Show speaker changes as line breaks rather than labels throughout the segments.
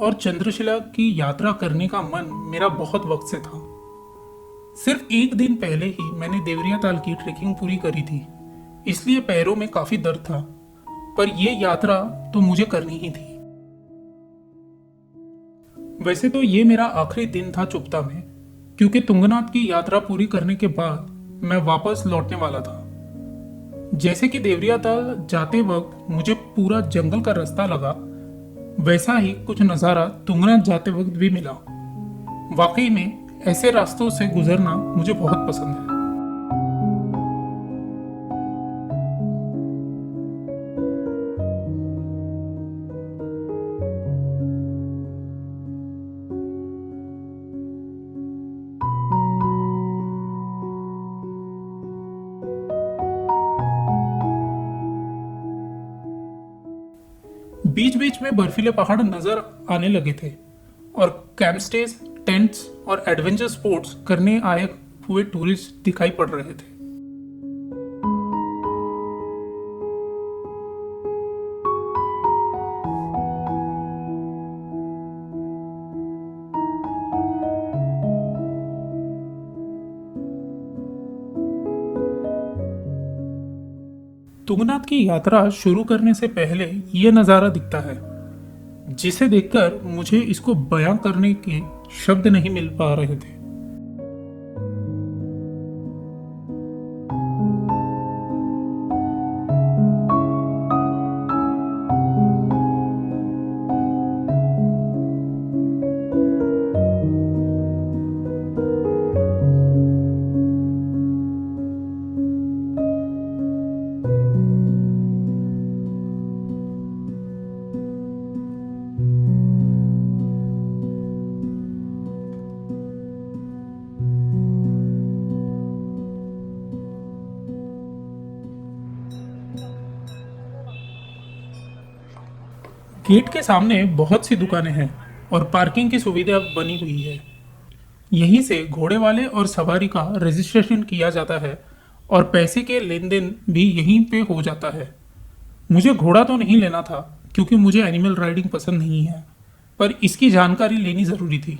और चंद्रशिला की यात्रा करने का मन मेरा बहुत वक्त से था। सिर्फ एक दिन पहले ही मैंने देवरिया ताल की ट्रेकिंग पूरी करी थी, इसलिए पैरों में काफी दर्द था, पर यह यात्रा तो मुझे करनी ही थी। वैसे तो ये मेरा आखिरी दिन था चुप्ता में, क्योंकि तुंगनाथ की यात्रा पूरी करने के बाद मैं वापस लौटने वाला था। जैसे कि देवरिया ताल जाते वक्त मुझे पूरा जंगल का रास्ता लगा, वैसा ही कुछ नज़ारा तुंगनाथ जाते वक्त भी मिला। वाकई में ऐसे रास्तों से गुजरना मुझे बहुत पसंद है। बीच बीच में बर्फीले पहाड़ नजर आने लगे थे और कैंप स्टेज, टेंट्स और एडवेंचर स्पोर्ट्स करने आए हुए टूरिस्ट दिखाई पड़ रहे थे। तुंगनाथ की यात्रा शुरू करने से पहले यह नज़ारा दिखता है, जिसे देखकर मुझे इसको बयां करने के शब्द नहीं मिल पा रहे थे। गेट के सामने बहुत सी दुकानें हैं और पार्किंग की सुविधा बनी हुई है। यहीं से घोड़े वाले और सवारी का रजिस्ट्रेशन किया जाता है और पैसे के लेन देन भी यहीं पे हो जाता है। मुझे घोड़ा तो नहीं लेना था, क्योंकि मुझे एनिमल राइडिंग पसंद नहीं है, पर इसकी जानकारी लेनी ज़रूरी थी।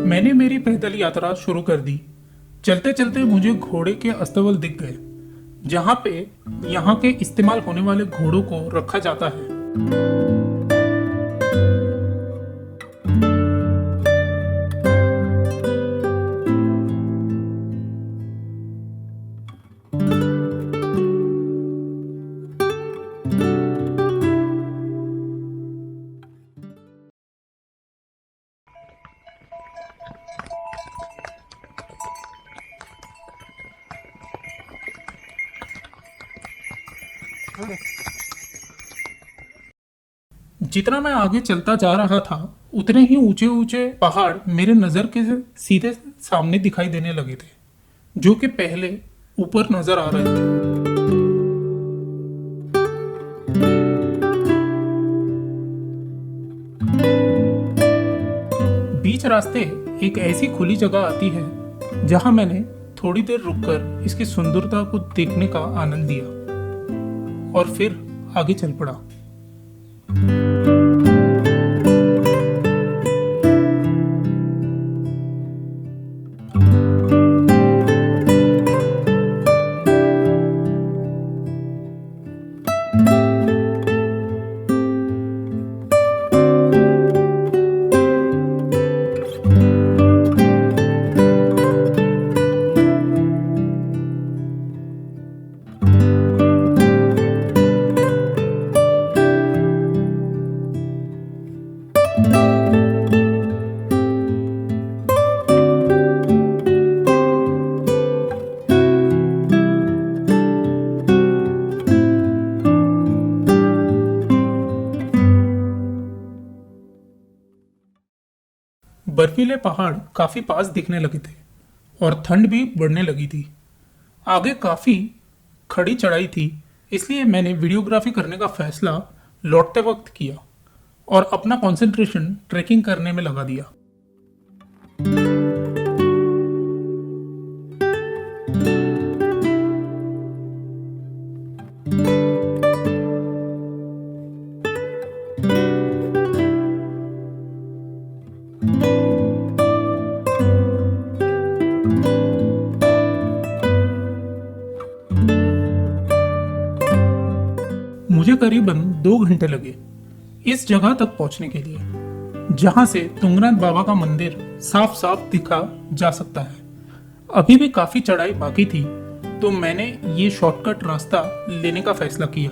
मैंने मेरी पैदल यात्रा शुरू कर दी। चलते चलते मुझे घोड़े के अस्तबल दिख गए, जहां पे यहाँ के इस्तेमाल होने वाले घोड़ों को रखा जाता है। जितना मैं आगे चलता जा रहा था, उतने ही ऊंचे ऊंचे पहाड़ मेरे नजर के सीधे सामने दिखाई देने लगे थे, जो कि पहले ऊपर नजर आ रहे थे। बीच रास्ते एक ऐसी खुली जगह आती है जहां मैंने थोड़ी देर रुककर इसकी सुंदरता को देखने का आनंद लिया और फिर आगे चल पड़ा। बर्फीले पहाड़ काफी पास दिखने लगे थे और ठंड भी बढ़ने लगी थी। आगे काफी खड़ी चढ़ाई थी, इसलिए मैंने वीडियोग्राफी करने का फैसला लौटते वक्त किया और अपना कंसंट्रेशन ट्रैकिंग करने में लगा दिया। मुझे करीबन 2 घंटे लगे इस जगह तक पहुंचने के लिए, जहां से तुंगनाथ बाबा का मंदिर साफ साफ दिखा जा सकता है। अभी भी काफी चढ़ाई बाकी थी, तो मैंने ये शॉर्टकट रास्ता लेने का फैसला किया,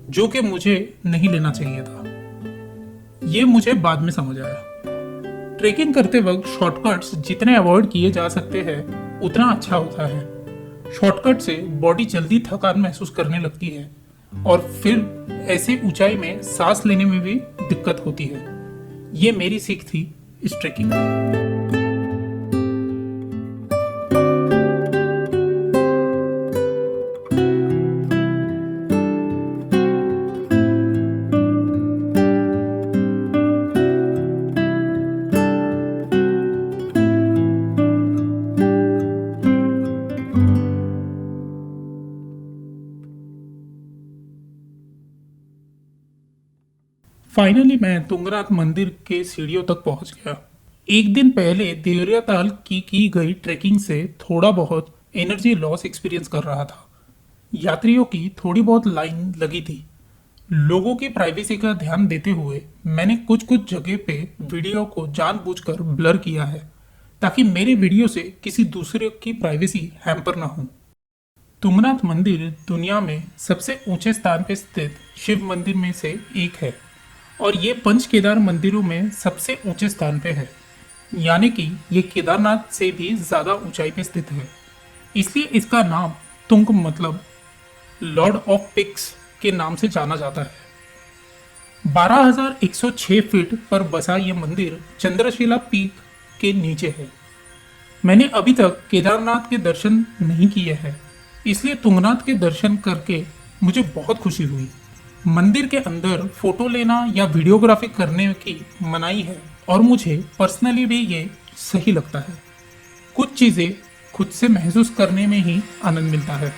जो कि मुझे नहीं लेना चाहिए था। ये मुझे बाद में समझ आया। ट्रेकिंग करते वक्त शॉर्टकट्स जितने अवॉइड किए जा सकते हैं उतना अच्छा होता है। शॉर्टकट से बॉडी जल्दी थकान महसूस करने लगती है और फिर ऐसे ऊंचाई में सांस लेने में भी दिक्कत होती है। ये मेरी सीख थी इस ट्रेकिंग में। फाइनली मैं तुंगनाथ मंदिर के सीढ़ियों तक पहुंच गया। एक दिन पहले देवरिया ताल की गई ट्रैकिंग से थोड़ा बहुत एनर्जी लॉस एक्सपीरियंस कर रहा था। यात्रियों की थोड़ी बहुत लाइन लगी थी। लोगों की प्राइवेसी का ध्यान देते हुए मैंने कुछ कुछ जगह पे वीडियो को जानबूझकर ब्लर किया है, ताकि मेरे वीडियो से किसी दूसरे की प्राइवेसी हैम्पर ना हो। तुंगनाथ मंदिर दुनिया में सबसे ऊंचे स्थान पर स्थित शिव मंदिर में से एक है और ये पंच केदार मंदिरों में सबसे ऊंचे स्थान पे है, यानी कि ये केदारनाथ से भी ज़्यादा ऊंचाई पे स्थित है। इसलिए इसका नाम तुंग मतलब लॉर्ड ऑफ पिक्स के नाम से जाना जाता है। 12,106 फीट पर बसा ये मंदिर चंद्रशिला पीक के नीचे है। मैंने अभी तक केदारनाथ के दर्शन नहीं किए हैं, इसलिए तुंगनाथ के दर्शन करके मुझे बहुत खुशी हुई। मंदिर के अंदर फोटो लेना या वीडियोग्राफी करने की मनाही है और मुझे पर्सनली भी ये सही लगता है। कुछ चीज़ें खुद से महसूस करने में ही आनंद मिलता है।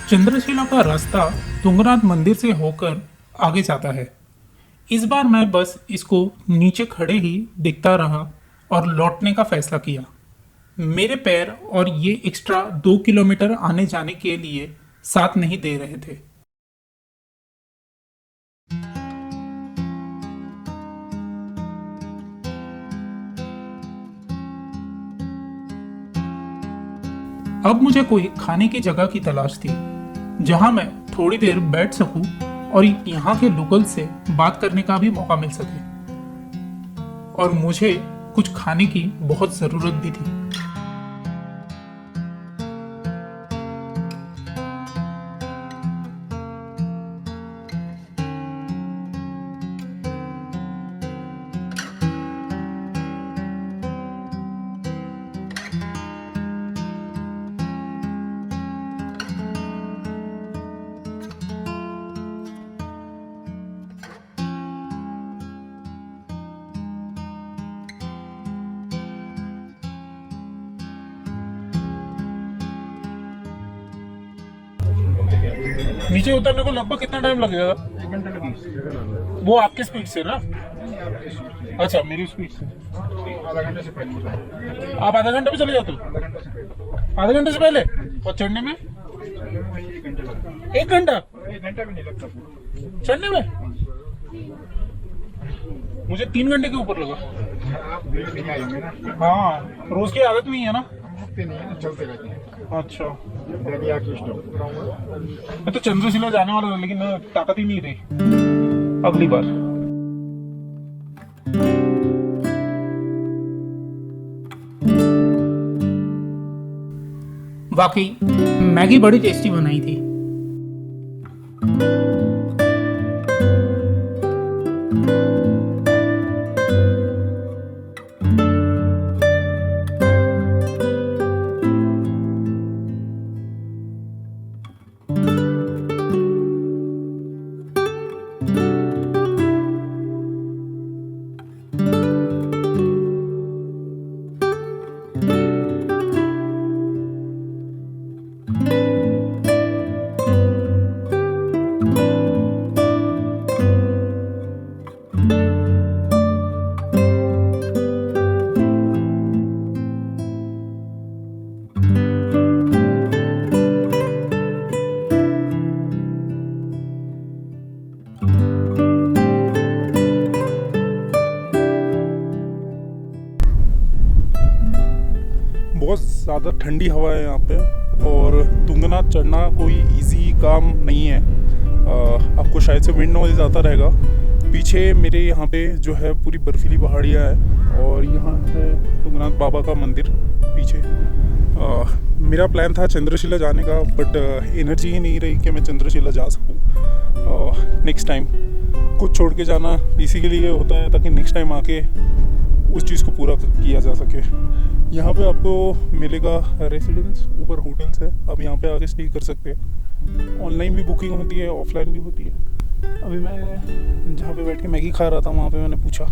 चंद्रशिला का रास्ता तुंगनाथ मंदिर से होकर आगे जाता है। इस बार मैं बस इसको नीचे खड़े ही देखता रहा और लौटने का फैसला किया। मेरे पैर और ये एक्स्ट्रा 2 किलोमीटर आने जाने के लिए साथ नहीं दे रहे थे। अब मुझे कोई खाने की जगह की तलाश थी, जहां मैं थोड़ी देर बैठ सकूं और यहाँ के लोकल से बात करने का भी मौका मिल सके। और मुझे कुछ खाने की बहुत ज़रूरत भी थी। नीचे उतरने को लगभग कितना टाइम लगेगा?
1 घंटा लगेगा।
वो आपके स्पीड से ना? अच्छा, मेरी स्पीड से।
आधा घंटे से पहले।
आप आधा घंटे में चले जाते हो?
आधा घंटे से पहले।
आधे घंटे से पहले? और चढ़ने में?
1 घंटा लगता है।
1 घंटा?
1 घंटा भी नहीं लगता।
चढ़ने में मुझे 3 घंटे के ऊपर लगा।
आप भीड़ नहीं आएंगे ना,
हाँ, रोज की आदत नहीं है ना।
हम रुकते नहीं है ना, चलते रहते हैं।
अच्छा,
दरिया की स्टॉप।
मैं तो चंद्रशिला जाने वाला था लेकिन ताकत ही नहीं रही। अगली बार। वाकई मैगी बड़ी टेस्टी बनाई थी।
बहुत ज़्यादा ठंडी हवा है यहाँ पे और तुंगनाथ चढ़ना कोई इजी काम नहीं है। आपको शायद से विंड नॉइज आता रहेगा। पीछे मेरे यहाँ पे जो है पूरी बर्फीली पहाड़ियाँ है और यहाँ है तुंगनाथ बाबा का मंदिर पीछे। मेरा प्लान था चंद्रशिला जाने का, बट एनर्जी ही नहीं रही कि मैं चंद्रशिला जा सकूँ। नेक्स्ट टाइम कुछ छोड़ के जाना इसी के लिए होता है ताकि नेक्स्ट टाइम आके उस चीज़ को पूरा किया जा सके। यहाँ पे आपको मिलेगा रेसिडेंस, ऊपर होटल्स है, आप यहाँ पे आके स्टे कर सकते हैं। ऑनलाइन भी बुकिंग होती है, ऑफलाइन भी होती है। अभी मैं जहाँ पे बैठ के मैगी खा रहा था वहाँ पे मैंने पूछा।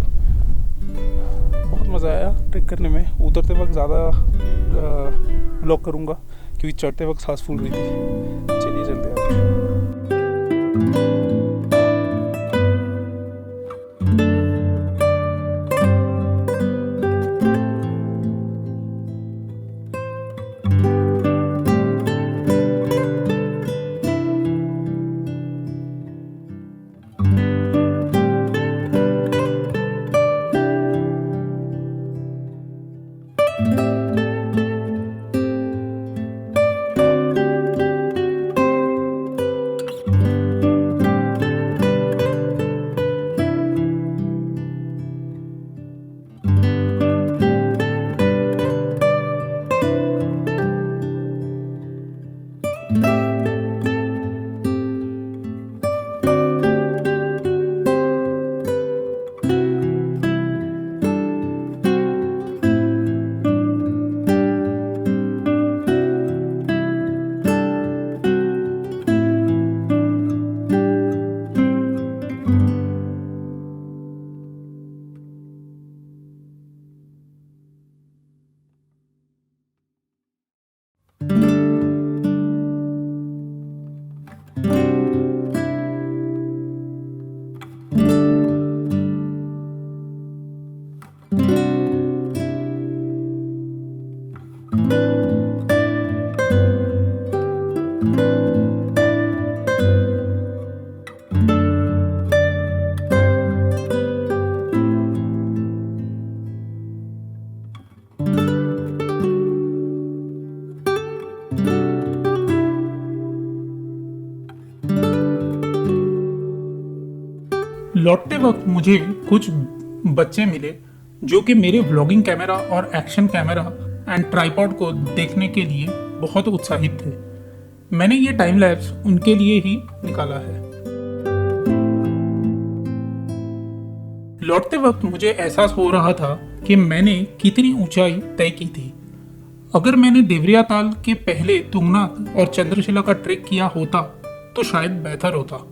बहुत मज़ा आया ट्रेक करने में। उतरते वक्त ज़्यादा ब्लॉग करूँगा क्योंकि चढ़ते वक्त सांस फूल रही थी। चलिए चलते हैं।
लौटते वक्त मुझे कुछ बच्चे मिले जो कि मेरे व्लॉगिंग कैमरा और एक्शन कैमरा एंड ट्राइपॉड को देखने के लिए बहुत उत्साहित थे। मैंने ये टाइम लैप्स उनके लिए ही निकाला है। लौटते वक्त मुझे एहसास हो रहा था कि मैंने कितनी ऊंचाई तय की थी। अगर मैंने देवरिया ताल के पहले तुंगनाथ और चंद्रशिला का ट्रेक किया होता तो शायद बेहतर होता।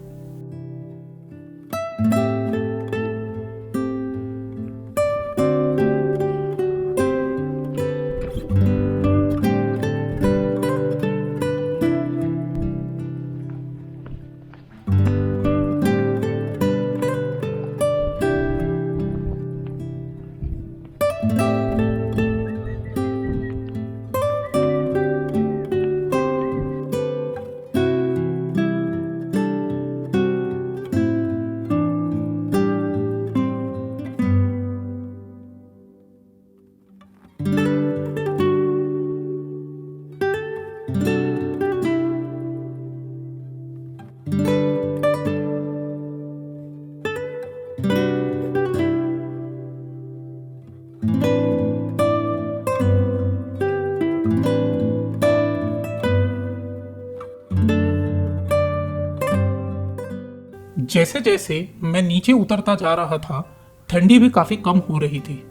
जैसे जैसे मैं नीचे उतरता जा रहा था, ठंडी भी काफी कम हो रही थी।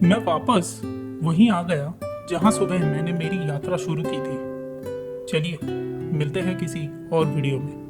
मैं वापस वहीं आ गया जहां सुबह मैंने मेरी यात्रा शुरू की थी। चलिए मिलते हैं किसी और वीडियो में।